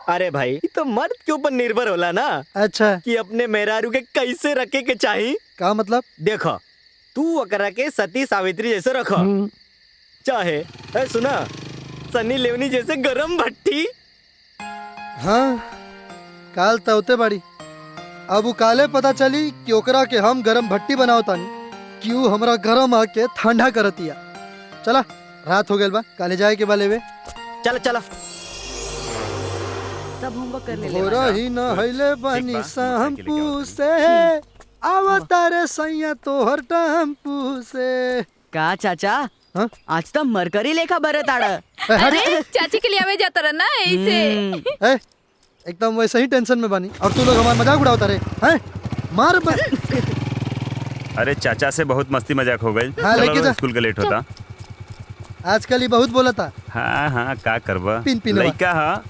अरे भाई ये तो मर्द के ऊपर निर्भर होला ना अच्छा कि अपने मेहरारू के कैसे रखे के चाही। का मतलब? देखो तू अकरा के सती सावित्री जैसे रखो, चाहे सुना सनी लेवनी जैसे गरम भट्टी। हाँ काल तवते बाड़ी। अब उ काले पता चली कि ओकरा के हम गरम भट्टी बनाओ तानी कि उ हमरा गरम आके ठंडा करतिया। चला रात हो गेल बा, काले जाए के बा लेवे। चल चला सब होमवर्क कर ले हो रही न हईले बानी शैम्पू से आवतारे सैया तोहर टेम्पू से। का चाचा हाँ? आज तो मरकरी लेखा बरत आड़। अरे चाची के लिए आवे जाता रहा ना ऐसे। ए, एकदम वैसे ही टेंशन में बानी और तू लोग हमारा मजाक उड़ावता रे हैं? मार अरे चाचा से बहुत मस्ती मजाक हो गई। हाँ, लेके चलो जा। स्कूल का लेट होता। आजकल ही बहुत बोला था। हाँ हाँ का करबा, पिन पिनवा। लइका हा